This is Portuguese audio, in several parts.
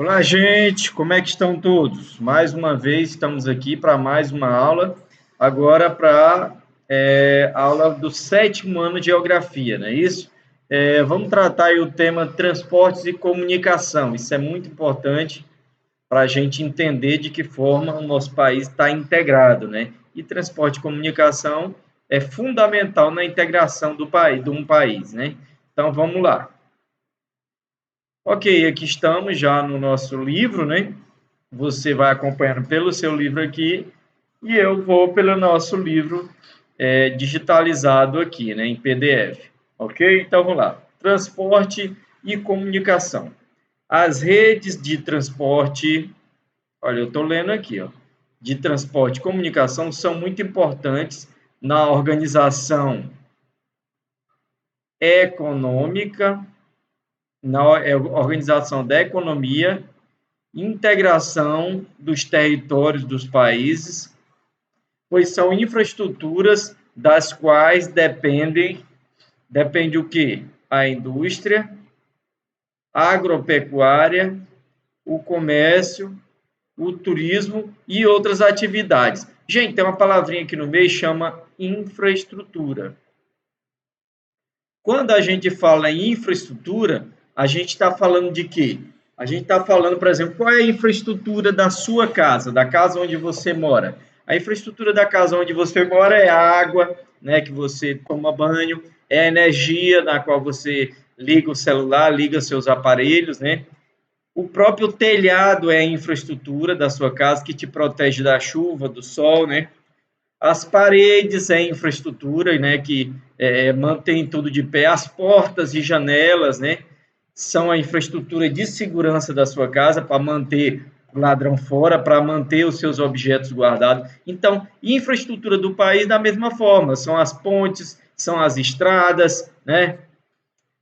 Olá, gente, como é que estão todos? Mais uma vez estamos aqui para mais uma aula, agora para a aula do sétimo ano de Geografia, não é isso? Vamos tratar aí o tema transportes e comunicação. Isso é muito importante para a gente entender de que forma o nosso país está integrado, né? E transporte e comunicação é fundamental na integração do país, de um país, né? Então vamos lá. Ok, aqui estamos já no nosso livro, né? Você vai acompanhando pelo seu livro aqui e eu vou pelo nosso livro digitalizado aqui, né, em PDF. Ok? Então vamos lá. Transporte e comunicação. As redes de transporte, olha, eu estou lendo aqui, ó, de transporte e comunicação são muito importantes na organização econômica, na organização da economia, integração dos territórios dos países, pois são infraestruturas das quais depende o quê? A indústria, a agropecuária, o comércio, o turismo e outras atividades. Gente, tem uma palavrinha aqui no meio, chama infraestrutura. Quando a gente fala em infraestrutura, a gente está falando de quê? A gente está falando, por exemplo, qual é a infraestrutura da sua casa, da casa onde você mora. A infraestrutura da casa onde você mora é a água, né, que você toma banho, é a energia na qual você liga o celular, liga seus aparelhos, né? O próprio telhado é a infraestrutura da sua casa que te protege da chuva, do sol, né? As paredes é infraestrutura, né, que mantém tudo de pé. As portas e janelas, né, são a infraestrutura de segurança da sua casa para manter o ladrão fora, para manter os seus objetos guardados. Então, infraestrutura do país da mesma forma, são as pontes, são as estradas, né,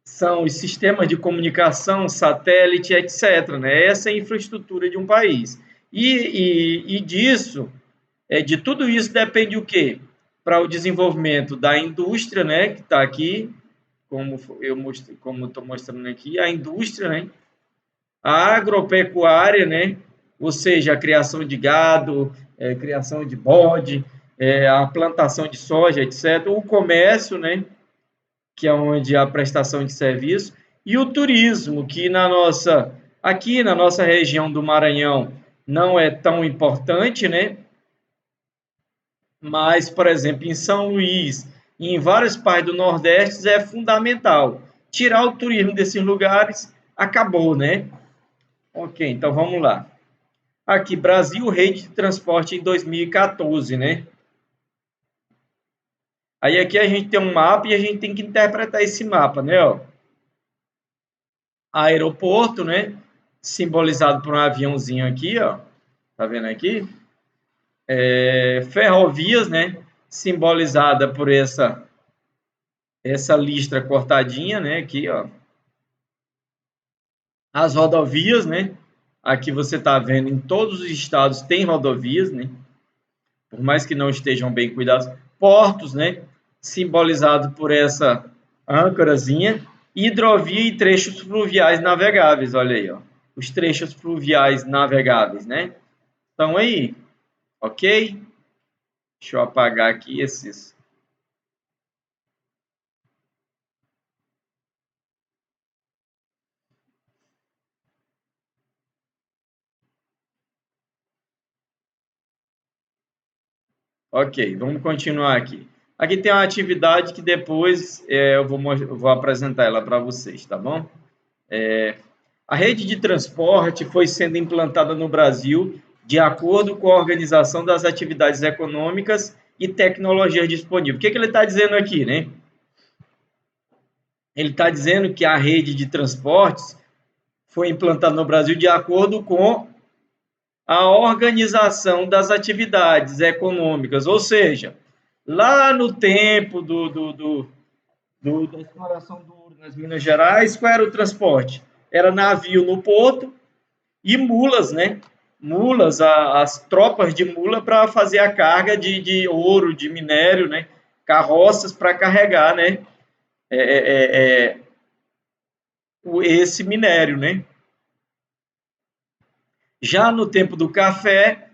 são os sistemas de comunicação, satélite, etc. Né? Essa é a infraestrutura de um país. E disso de tudo isso depende o quê? Para o desenvolvimento da indústria, né, que está aqui, como estou mostrando aqui, a indústria, né, a agropecuária, né, ou seja, a criação de gado, criação de bode, a plantação de soja, etc. O comércio, né, que é onde a prestação de serviço, e o turismo, que aqui na nossa região do Maranhão não é tão importante, né, mas, por exemplo, em São Luís e em várias partes do Nordeste é fundamental. Tirar o turismo desses lugares acabou, né? Ok, então vamos lá. Aqui, Brasil, rede de transporte em 2014, né? Aí aqui a gente tem um mapa e a gente tem que interpretar esse mapa, né? Ó. Aeroporto, né? Simbolizado por um aviãozinho aqui, ó. Tá vendo aqui? Ferrovias, né? Simbolizada por essa listra cortadinha, né? Aqui, ó. As rodovias, né? Aqui você está vendo em todos os estados tem rodovias, né? Por mais que não estejam bem cuidados. Portos, né? Simbolizado por essa âncораzinha. Hidrovia e trechos fluviais navegáveis, olha aí, ó. Os trechos fluviais navegáveis, né? Estão aí, ok? Deixa eu apagar aqui esses. Ok, vamos continuar aqui. Aqui tem uma atividade que depois eu vou apresentar ela para vocês, tá bom? A rede de transporte foi sendo implantada no Brasil de acordo com a organização das atividades econômicas e tecnologias disponíveis. O que ele está dizendo aqui, né? Ele está dizendo que a rede de transportes foi implantada no Brasil de acordo com a organização das atividades econômicas, ou seja, lá no tempo da exploração do ouro nas Minas Gerais, qual era o transporte? Era navio no porto e mulas, né? Mulas, as tropas de mula para fazer a carga de ouro, de minério, né? Carroças para carregar, né? É, é, é, esse minério, né? Já no tempo do café,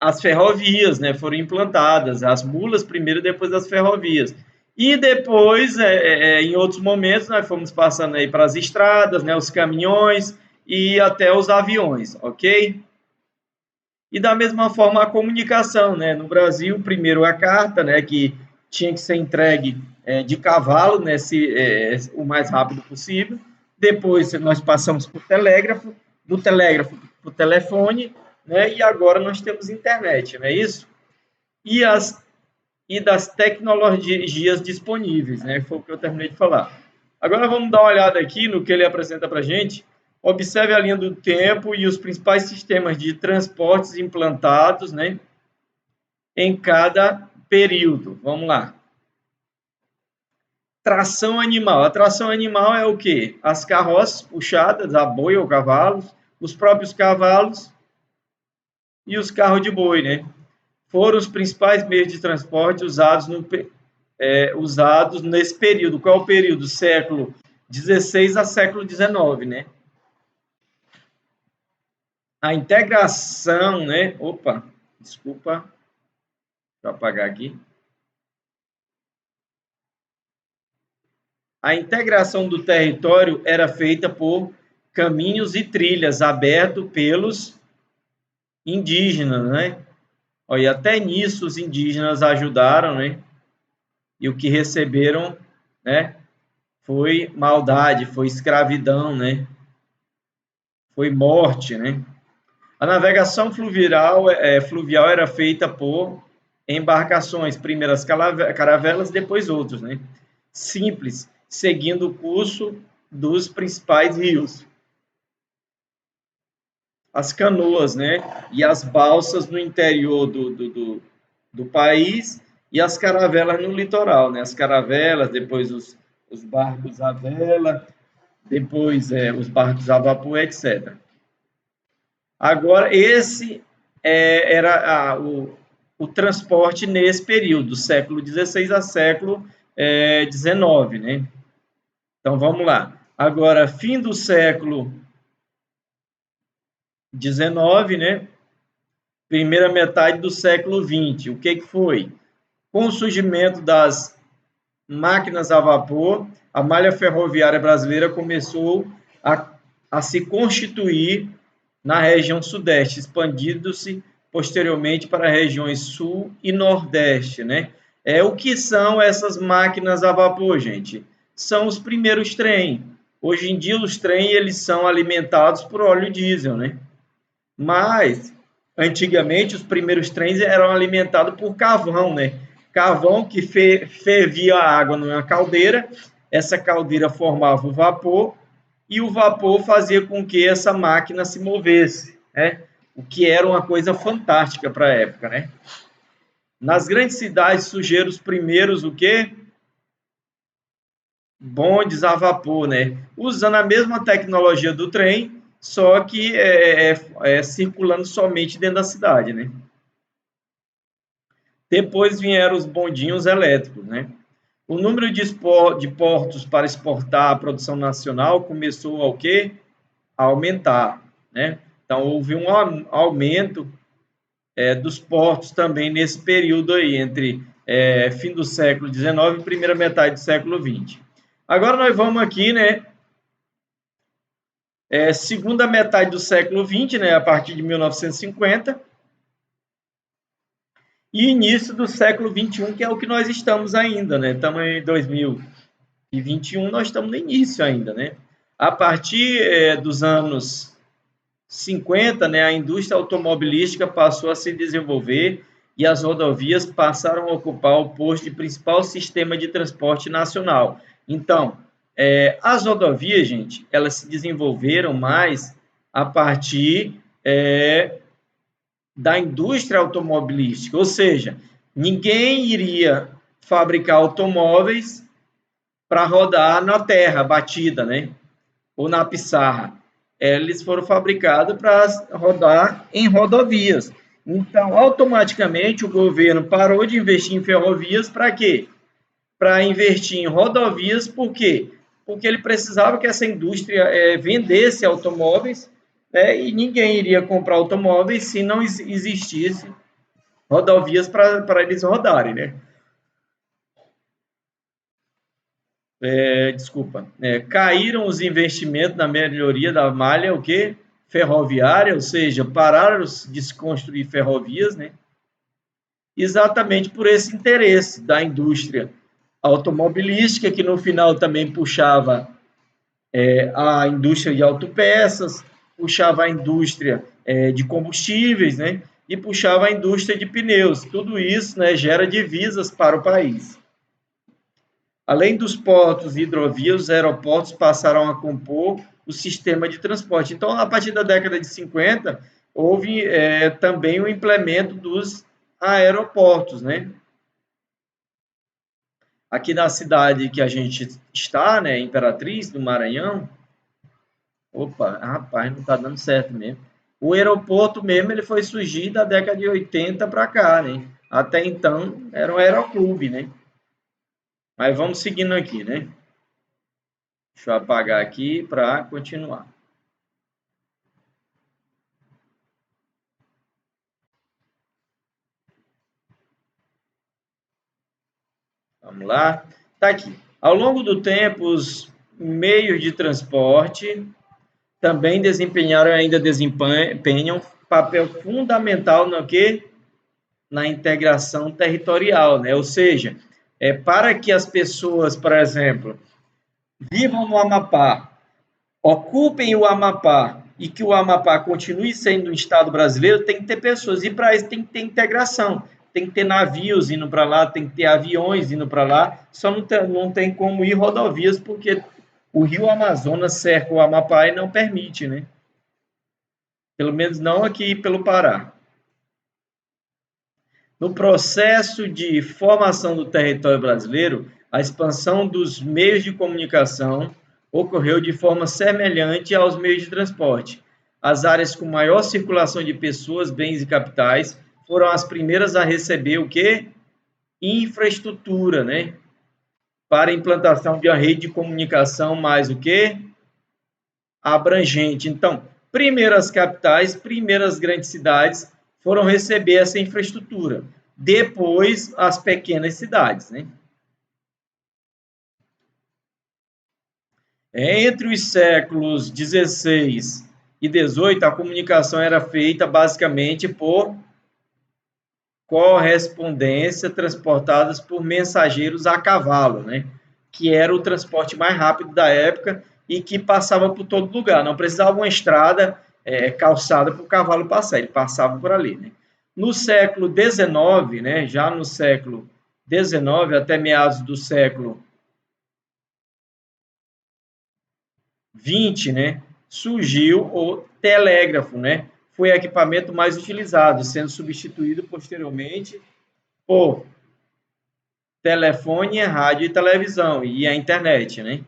as ferrovias, né, foram implantadas, as mulas primeiro, depois as ferrovias. E depois, em outros momentos, nós fomos passando aí para as estradas, né, os caminhões e até os aviões, ok? E da mesma forma a comunicação, né? No Brasil, primeiro a carta, né, que tinha que ser entregue de cavalo, né, o mais rápido possível. Depois nós passamos por telégrafo, do telégrafo para o telefone, né, e agora nós temos internet, não é isso? E, e das tecnologias disponíveis, né? Foi o que eu terminei de falar. Agora vamos dar uma olhada aqui no que ele apresenta para a gente. Observe a linha do tempo e os principais sistemas de transportes implantados, né, em cada período. Vamos lá. Tração animal. A tração animal é o quê? As carroças puxadas a boi ou cavalos, os próprios cavalos e os carros de boi, né? Foram os principais meios de transporte usados nesse período. Qual é o período? Século XVI a século XIX, né? A integração, né? Opa, desculpa, deixa eu apagar aqui. A integração do território era feita por caminhos e trilhas abertos pelos indígenas, né? E até nisso os indígenas ajudaram, né? E o que receberam, né, foi maldade, foi escravidão, né? Foi morte, né? A navegação fluvial era feita por embarcações, primeiro as caravelas, depois outros, né? Simples, seguindo o curso dos principais rios. As canoas, né? E as balsas no interior do país e as caravelas no litoral, né? As caravelas, depois os barcos à vela, depois os barcos a vapor, etc. Agora, esse era o transporte nesse período, do século XVI a século XIX, né? Então, vamos lá. Agora, fim do século XIX, né? Primeira metade do século XX. O que foi? Com o surgimento das máquinas a vapor, a malha ferroviária brasileira começou a se constituir na região sudeste, expandindo-se posteriormente para regiões sul e nordeste, né? O que são essas máquinas a vapor, gente? São os primeiros trens. Hoje em dia, os trens eles são alimentados por óleo diesel, né? Mas, antigamente, os primeiros trens eram alimentados por carvão, né? Carvão que fervia a água numa caldeira, essa caldeira formava o vapor, e o vapor fazia com que essa máquina se movesse, né? O que era uma coisa fantástica para a época, né? Nas grandes cidades surgiram os primeiros o quê? Bondes a vapor, né? Usando a mesma tecnologia do trem, só que circulando somente dentro da cidade, né? Depois vieram os bondinhos elétricos, né? O número de portos para exportar a produção nacional começou ao quê? A aumentar, né? Então, houve um aumento dos portos também nesse período aí, entre fim do século XIX e primeira metade do século XX. Agora nós vamos aqui, né? Segunda metade do século XX, né? A partir de 1950, e início do século XXI, que é o que nós estamos ainda, né? Estamos em 2021, nós estamos no início ainda, né? A partir dos anos 50, né, a indústria automobilística passou a se desenvolver e as rodovias passaram a ocupar o posto de principal sistema de transporte nacional. Então, as rodovias, gente, elas se desenvolveram mais a partir da indústria automobilística, ou seja, ninguém iria fabricar automóveis para rodar na terra batida, né? Ou na pissarra. Eles foram fabricados para rodar em rodovias. Então, automaticamente, o governo parou de investir em ferrovias para quê? Para investir em rodovias, por quê? Porque ele precisava que essa indústria vendesse automóveis E ninguém iria comprar automóveis se não existisse rodovias para eles rodarem, né? Desculpa. Caíram os investimentos na melhoria da malha, o quê? Ferroviária, ou seja, pararam de se construir ferrovias, né? Exatamente por esse interesse da indústria automobilística, que no final também puxava a indústria de autopeças, puxava a indústria de combustíveis, né? E puxava a indústria de pneus. Tudo isso, né, gera divisas para o país. Além dos portos e hidrovias, os aeroportos passaram a compor o sistema de transporte. Então, a partir da década de 50, houve também o implemento dos aeroportos, né? Aqui na cidade que a gente está, né, Imperatriz, do Maranhão, opa, rapaz, não está dando certo mesmo. O aeroporto mesmo, ele foi surgir da década de 80 para cá, né? Até então, era um aeroclube, né? Mas vamos seguindo aqui, né? Deixa eu apagar aqui para continuar. Vamos lá. Está aqui. Ao longo do tempo, os meios de transporte também desempenharam e ainda desempenham papel fundamental no que? Na integração territorial, né? Ou seja, para que as pessoas, por exemplo, vivam no Amapá, ocupem o Amapá e que o Amapá continue sendo um estado brasileiro, tem que ter pessoas. E para isso tem que ter integração. Tem que ter navios indo para lá, tem que ter aviões indo para lá. Só não tem como ir rodovias, porque o rio Amazonas cerca o Amapá e não permite, né? Pelo menos não aqui pelo Pará. No processo de formação do território brasileiro, a expansão dos meios de comunicação ocorreu de forma semelhante aos meios de transporte. As áreas com maior circulação de pessoas, bens e capitais foram as primeiras a receber o quê? Infraestrutura, né? Para a implantação de uma rede de comunicação mais o quê? Abrangente. Então, primeiras capitais, primeiras grandes cidades foram receber essa infraestrutura. Depois, as pequenas cidades, né? Entre os séculos 16 e 18, a comunicação era feita basicamente por correspondência transportadas por mensageiros a cavalo, né? Que era o transporte mais rápido da época e que passava por todo lugar. Não precisava uma estrada calçada para o cavalo passar, ele passava por ali, né? No século XIX, né? Já no século XIX até meados do século 20, né, surgiu o telégrafo, né? Foi o equipamento mais utilizado, sendo substituído posteriormente por telefone, rádio e televisão e a internet, né?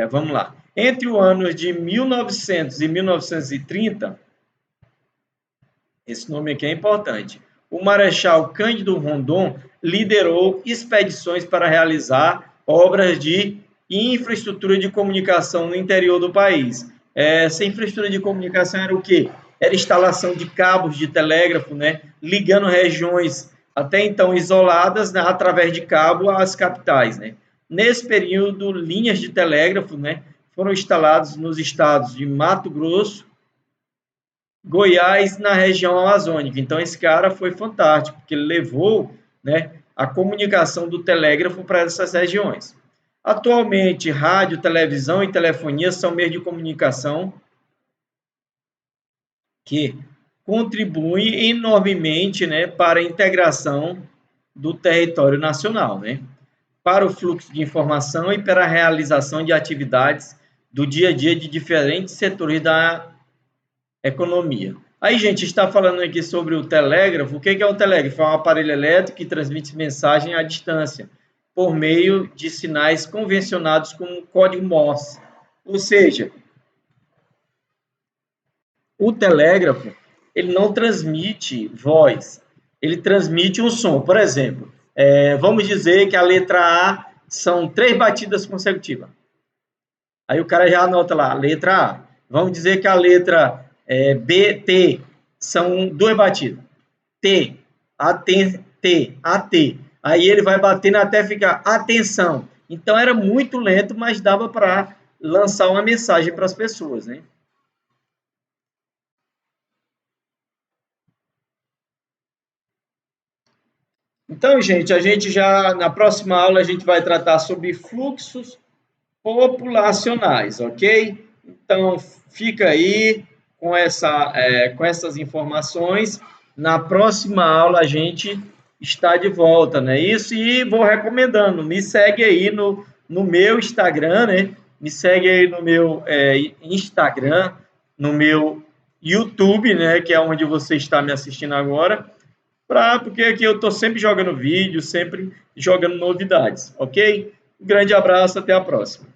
Vamos lá. Entre os anos de 1900 e 1930, esse nome aqui é importante, o Marechal Cândido Rondon liderou expedições para realizar obras de infraestrutura de comunicação no interior do país. Essa infraestrutura de comunicação era o quê? Era instalação de cabos de telégrafo, né, ligando regiões até então isoladas, né, através de cabo às capitais, né. Nesse período, linhas de telégrafo, né, foram instaladas nos estados de Mato Grosso, Goiás, na região amazônica. Então, esse cara foi fantástico, porque ele levou, né, a comunicação do telégrafo para essas regiões. Atualmente, rádio, televisão e telefonia são meios de comunicação que contribuem enormemente, né, para a integração do território nacional, né, para o fluxo de informação e para a realização de atividades do dia a dia de diferentes setores da economia. Aí, gente, está falando aqui sobre o telégrafo. O que é o telégrafo? É um aparelho elétrico que transmite mensagem à distância por meio de sinais convencionados como código Morse. Ou seja, o telégrafo ele não transmite voz, ele transmite um som. Por exemplo, vamos dizer que a letra A são 3 batidas consecutivas. Aí o cara já anota lá, letra A. Vamos dizer que a letra B, T, são duas batidas. T, T, AT. Aí ele vai batendo até ficar atenção. Então era muito lento, mas dava para lançar uma mensagem para as pessoas, né? Então, gente, a gente já na próxima aula a gente vai tratar sobre fluxos populacionais, ok? Então, fica aí com essas informações. Na próxima aula a gente está de volta, né? Isso, e vou recomendando, me segue aí no meu Instagram, né? Me segue aí no meu Instagram, no meu YouTube, né? Que é onde você está me assistindo agora, porque aqui eu estou sempre jogando vídeo, sempre jogando novidades, ok? Um grande abraço, até a próxima.